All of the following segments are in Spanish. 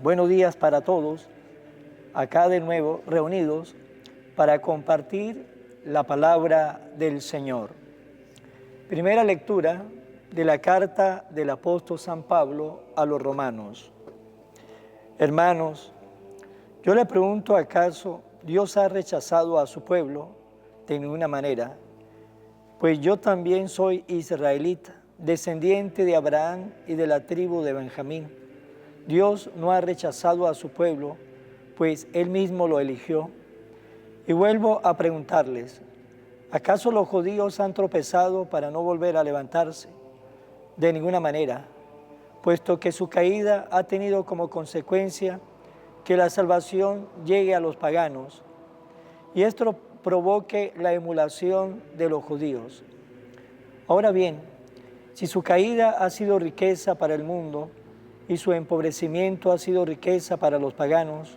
Buenos días para todos, acá de nuevo reunidos para compartir la palabra del Señor. Primera lectura de la carta del apóstol San Pablo a los romanos. Hermanos, yo le pregunto, ¿acaso Dios ha rechazado a su pueblo? De ninguna manera, pues yo también soy israelita, descendiente de Abraham y de la tribu de Benjamín. Dios no ha rechazado a su pueblo, pues Él mismo lo eligió. Y vuelvo a preguntarles, ¿acaso los judíos han tropezado para no volver a levantarse? De ninguna manera, puesto que su caída ha tenido como consecuencia que la salvación llegue a los paganos, y esto provoque la emulación de los judíos. Ahora bien, si su caída ha sido riqueza para el mundo, y su empobrecimiento ha sido riqueza para los paganos,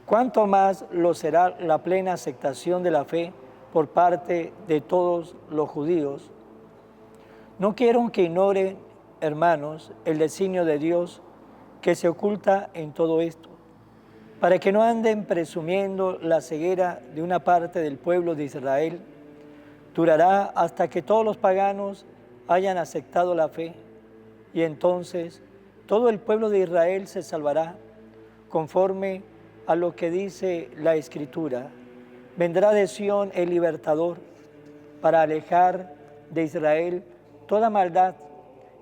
¿cuánto más lo será la plena aceptación de la fe por parte de todos los judíos? No quiero que ignoren, hermanos, el designio de Dios que se oculta en todo esto, para que no anden presumiendo la ceguera de una parte del pueblo de Israel. Durará hasta que todos los paganos hayan aceptado la fe, y entonces todo el pueblo de Israel se salvará, conforme a lo que dice la Escritura. Vendrá de Sión el libertador, para alejar de Israel toda maldad,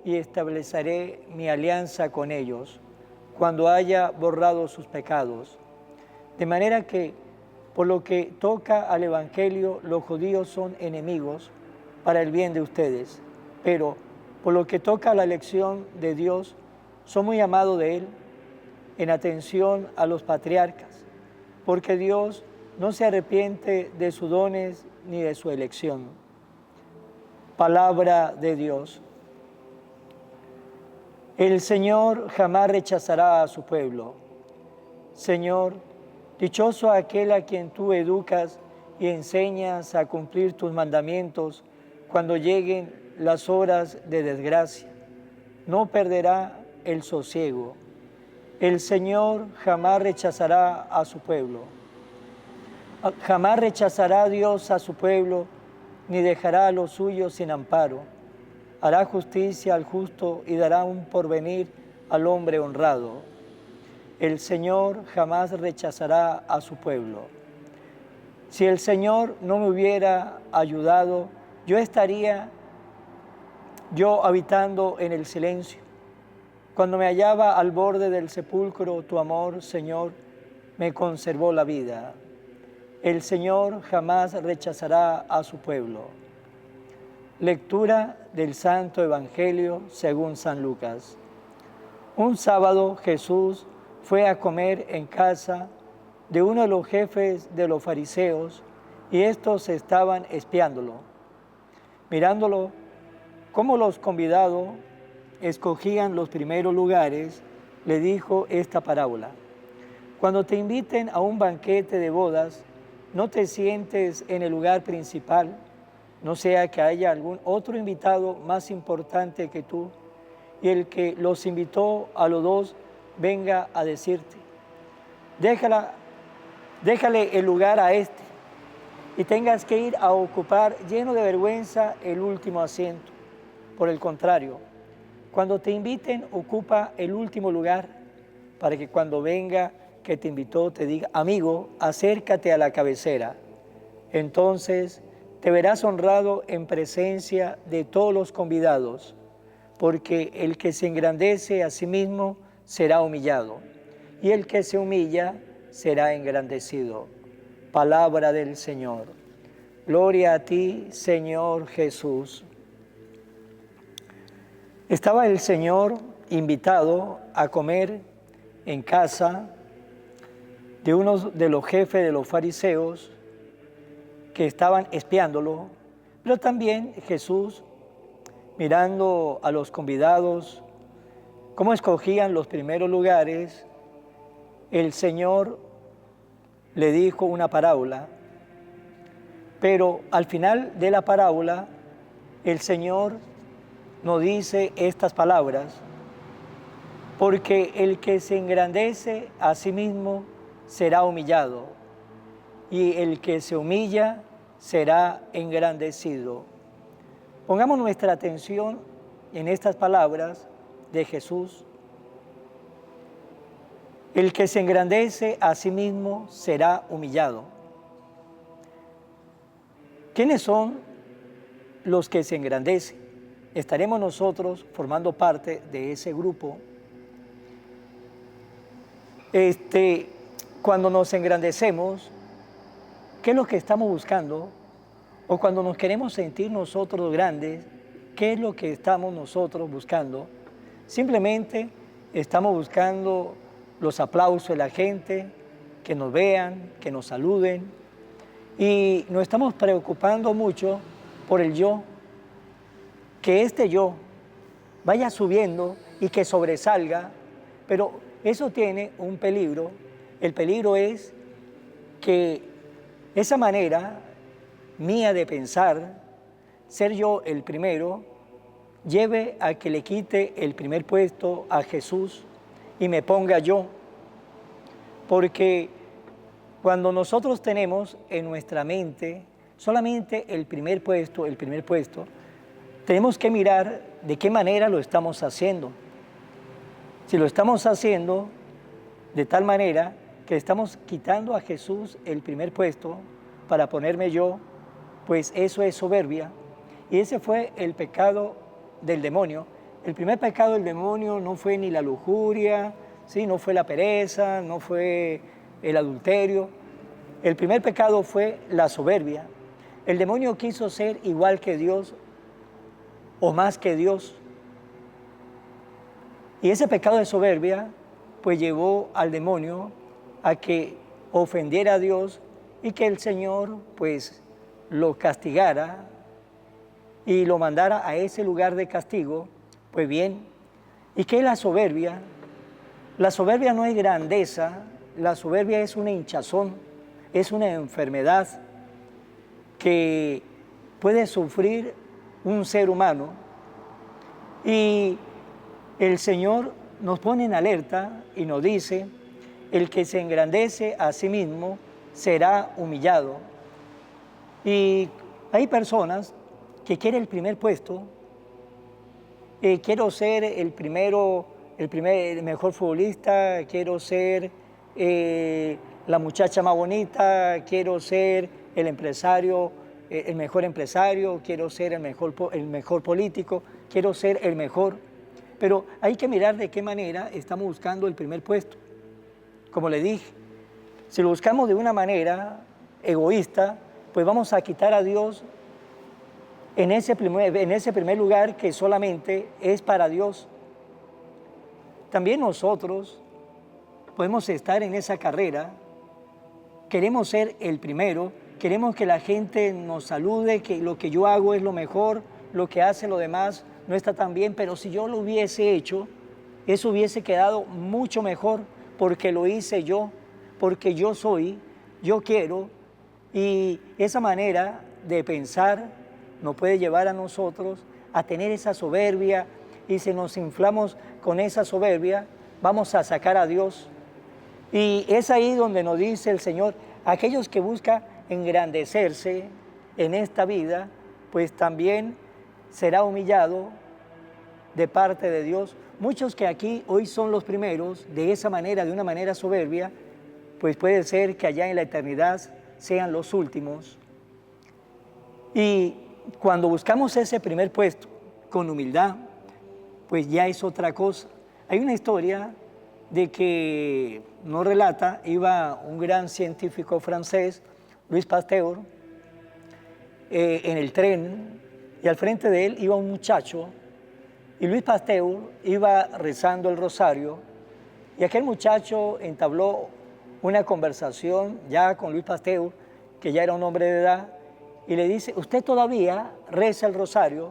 y estableceré mi alianza con ellos, cuando haya borrado sus pecados. De manera que, por lo que toca al Evangelio, los judíos son enemigos para el bien de ustedes, pero por lo que toca a la elección de Dios, son muy amados de Él, en atención a los patriarcas, porque Dios no se arrepiente de sus dones ni de su elección. Palabra de Dios. El Señor jamás rechazará a su pueblo. Señor, dichoso aquel a quien tú educas y enseñas a cumplir tus mandamientos cuando lleguen las horas de desgracia. No perderá el sosiego. El Señor jamás rechazará a su pueblo. Jamás rechazará Dios a su pueblo, ni dejará a los suyos sin amparo. Hará justicia al justo y dará un porvenir al hombre honrado. El Señor jamás rechazará a su pueblo. Si el Señor no me hubiera ayudado, yo estaría habitando en el silencio. Cuando me hallaba al borde del sepulcro, tu amor, Señor, me conservó la vida. El Señor jamás rechazará a su pueblo. Lectura del Santo Evangelio según San Lucas. Un sábado Jesús fue a comer en casa de uno de los jefes de los fariseos, y estos estaban espiándolo. Mirándolo, cómo los convidados escogían los primeros lugares, le dijo esta parábola. Cuando te inviten a un banquete de bodas, no te sientes en el lugar principal, no sea que haya algún otro invitado más importante que tú, y el que los invitó a los dos venga a decirte, déjale el lugar a este, y tengas que ir a ocupar lleno de vergüenza el último asiento. Por el contrario, cuando te inviten, ocupa el último lugar, para que cuando venga que te invitó te diga, amigo, acércate a la cabecera. Entonces te verás honrado en presencia de todos los convidados, porque el que se engrandece a sí mismo será humillado, y el que se humilla será engrandecido. Palabra del Señor. Gloria a ti, Señor Jesús. Estaba el Señor invitado a comer en casa de uno de los jefes de los fariseos que estaban espiándolo, pero también Jesús, mirando a los convidados, cómo escogían los primeros lugares, el Señor le dijo una parábola, pero al final de la parábola, el Señor nos dice estas palabras. porque el que se engrandece a sí mismo será humillado, y el que se humilla será engrandecido. Pongamos nuestra atención en estas palabras de Jesús. El que se engrandece a sí mismo será humillado. ¿Quiénes son los que se engrandecen? Estaremos nosotros formando parte de ese grupo. Cuando nos engrandecemos, ¿qué es lo que estamos buscando? O cuando nos queremos sentir nosotros grandes, ¿qué es lo que estamos nosotros buscando? Simplemente estamos buscando los aplausos de la gente, que nos vean, que nos saluden, y nos estamos preocupando mucho por el yo, que este yo vaya subiendo y que sobresalga, pero eso tiene un peligro. El peligro es que esa manera mía de pensar, ser yo el primero, lleve a que le quite el primer puesto a Jesús y me ponga yo. Porque cuando nosotros tenemos en nuestra mente solamente el primer puesto, tenemos que mirar de qué manera lo estamos haciendo. Si lo estamos haciendo de tal manera que estamos quitando a Jesús el primer puesto para ponerme yo, pues eso es soberbia. Y ese fue el pecado del demonio. El primer pecado del demonio no fue ni la lujuria, ¿sí? No fue la pereza, no fue el adulterio. El primer pecado fue la soberbia. El demonio quiso ser igual que Dios o más que Dios. Y ese pecado de soberbia pues llevó al demonio a que ofendiera a Dios y que el Señor pues lo castigara y lo mandara a ese lugar de castigo. Pues bien, ¿y qué es la soberbia? La soberbia no es grandeza, la soberbia es una hinchazón, es una enfermedad que puede sufrir un ser humano. Y el Señor nos pone en alerta y nos dice, el que se engrandece a sí mismo será humillado. Y hay personas que quieren el primer puesto, quiero ser el mejor futbolista, quiero ser la muchacha más bonita, quiero ser el empresario, el mejor empresario, quiero ser el mejor político, quiero ser el mejor. Pero hay que mirar de qué manera estamos buscando el primer puesto. Como le dije, si lo buscamos de una manera egoísta, pues vamos a quitar a Dios en ese primer lugar que solamente es para Dios. También nosotros podemos estar en esa carrera, queremos ser el primero, queremos que la gente nos salude, que lo que yo hago es lo mejor, lo que hace lo demás no está tan bien, pero si yo lo hubiese hecho, eso hubiese quedado mucho mejor, porque lo hice yo, porque yo soy, yo quiero, y esa manera de pensar nos puede llevar a nosotros a tener esa soberbia, y si nos inflamos con esa soberbia, vamos a sacar a Dios. Y es ahí donde nos dice el Señor, aquellos que buscan engrandecerse en esta vida, pues también será humillado de parte de Dios. Muchos que aquí hoy son los primeros, de esa manera, de una manera soberbia, pues puede ser que allá en la eternidad sean los últimos. Y cuando buscamos ese primer puesto con humildad, pues ya es otra cosa. Hay una historia de que nos relata, iba un gran científico francés, Louis Pasteur, en el tren, y al frente de él iba un muchacho, y Louis Pasteur iba rezando el rosario, y aquel muchacho entabló una conversación ya con Louis Pasteur, que ya era un hombre de edad, y le dice, ¿usted todavía reza el rosario?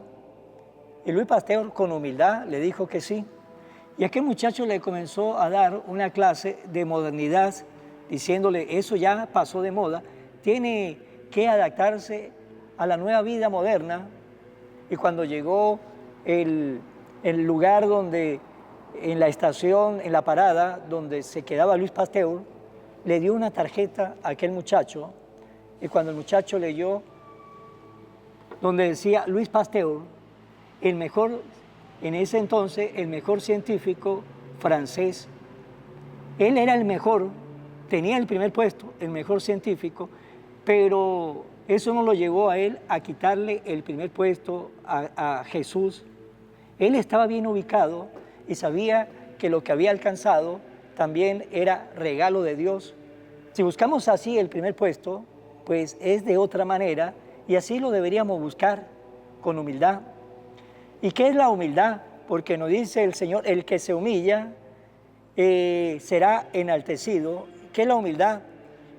Y Louis Pasteur con humildad le dijo que sí. Y aquel muchacho le comenzó a dar una clase de modernidad, diciéndole, eso ya pasó de moda, tiene que adaptarse a la nueva vida moderna. Y cuando llegó el lugar donde en la estación, en la parada donde se quedaba Luis Pasteur, le dio una tarjeta a aquel muchacho, y cuando el muchacho leyó donde decía Luis Pasteur, el mejor, en ese entonces, el mejor científico francés. Él era el mejor, tenía el primer puesto, el mejor científico, pero eso no lo llevó a él a quitarle el primer puesto a Jesús. Él estaba bien ubicado y sabía que lo que había alcanzado también era regalo de Dios. Si buscamos así el primer puesto, pues es de otra manera, y así lo deberíamos buscar, con humildad. ¿Y qué es la humildad? Porque nos dice el Señor, el que se humilla será enaltecido. ¿Qué es la humildad?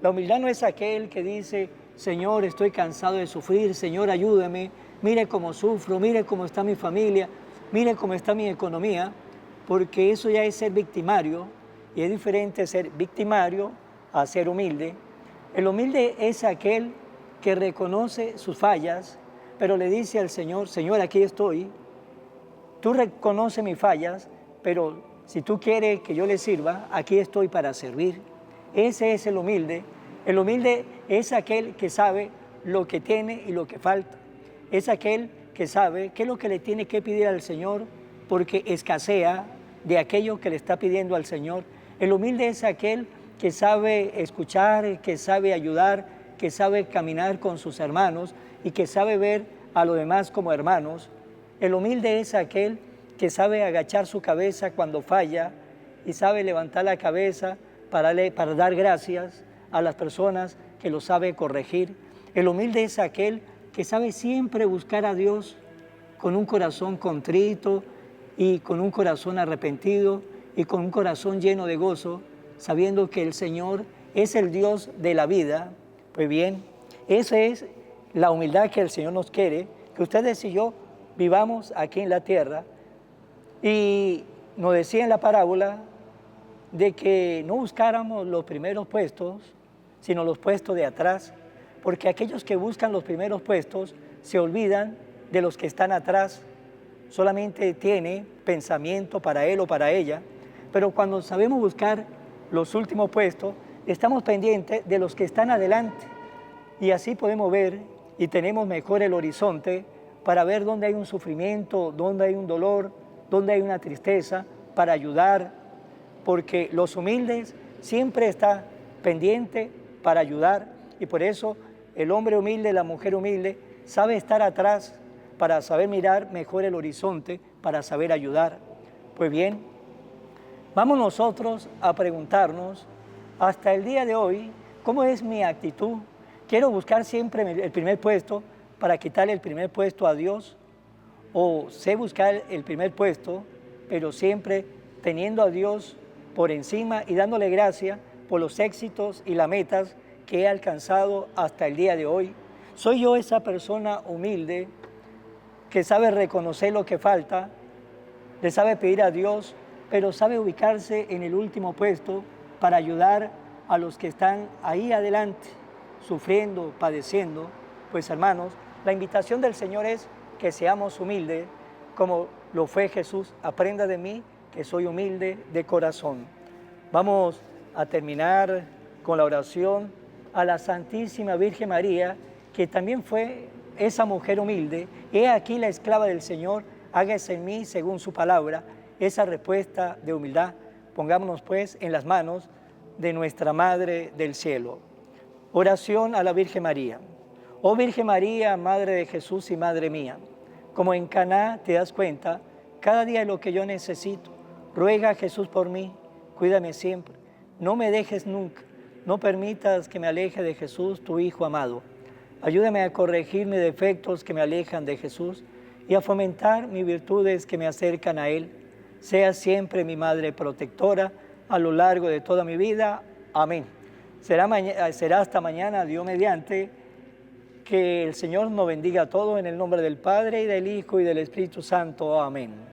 La humildad no es aquel que dice, Señor, estoy cansado de sufrir, Señor, ayúdame, mire cómo sufro, mire cómo está mi familia, mire cómo está mi economía, porque eso ya es ser victimario, y es diferente ser victimario a ser humilde. El humilde es aquel que reconoce sus fallas, pero le dice al Señor, Señor, aquí estoy, tú reconoces mis fallas, pero si tú quieres que yo le sirva, aquí estoy para servir. Ese es el humilde. El humilde es aquel que sabe lo que tiene y lo que falta. Es aquel que sabe qué es lo que le tiene que pedir al Señor, porque escasea de aquello que le está pidiendo al Señor. El humilde es aquel que sabe escuchar, que sabe ayudar, que sabe caminar con sus hermanos y que sabe ver a los demás como hermanos. El humilde es aquel que sabe agachar su cabeza cuando falla y sabe levantar la cabeza para dar gracias a las personas que lo sabe corregir. El humilde es aquel que sabe siempre buscar a Dios con un corazón contrito y con un corazón arrepentido y con un corazón lleno de gozo, sabiendo que el Señor es el Dios de la vida. Pues bien, esa es la humildad que el Señor nos quiere, que ustedes y yo vivamos aquí en la tierra. Y nos decía en la parábola de que no buscáramos los primeros puestos, sino los puestos de atrás, porque aquellos que buscan los primeros puestos se olvidan de los que están atrás, solamente tiene pensamiento para él o para ella, pero cuando sabemos buscar los últimos puestos, estamos pendientes de los que están adelante, y así podemos ver y tenemos mejor el horizonte para ver dónde hay un sufrimiento, dónde hay un dolor, dónde hay una tristeza, para ayudar, porque los humildes siempre están pendientes para ayudar, y por eso el hombre humilde, la mujer humilde, sabe estar atrás para saber mirar mejor el horizonte, para saber ayudar. Pues bien, vamos nosotros a preguntarnos, hasta el día de hoy, ¿cómo es mi actitud? ¿Quiero buscar siempre el primer puesto para quitarle el primer puesto a Dios? ¿O sé buscar el primer puesto, pero siempre teniendo a Dios por encima y dándole gracias por los éxitos y las metas que he alcanzado hasta el día de hoy? ¿Soy yo esa persona humilde que sabe reconocer lo que falta, le sabe pedir a Dios, pero sabe ubicarse en el último puesto para ayudar a los que están ahí adelante, sufriendo, padeciendo? Pues hermanos, la invitación del Señor es que seamos humildes, como lo fue Jesús. Aprenda de mí, que soy humilde de corazón. Vamos a terminar con la oración a la Santísima Virgen María, que también fue esa mujer humilde. He aquí la esclava del Señor, hágase en mí según su palabra. Esa respuesta de humildad, pongámonos pues en las manos de nuestra Madre del Cielo. Oración a la Virgen María. Oh Virgen María, Madre de Jesús y Madre mía, como en Caná te das cuenta, cada día es lo que yo necesito. Ruega a Jesús por mí, cuídame siempre, no me dejes nunca, no permitas que me aleje de Jesús, tu Hijo amado. Ayúdame a corregir mis defectos que me alejan de Jesús y a fomentar mis virtudes que me acercan a Él. Sea siempre mi Madre protectora a lo largo de toda mi vida. Amén. Será hasta mañana, Dios mediante. Que el Señor nos bendiga a todos en el nombre del Padre, y del Hijo, y del Espíritu Santo. Amén.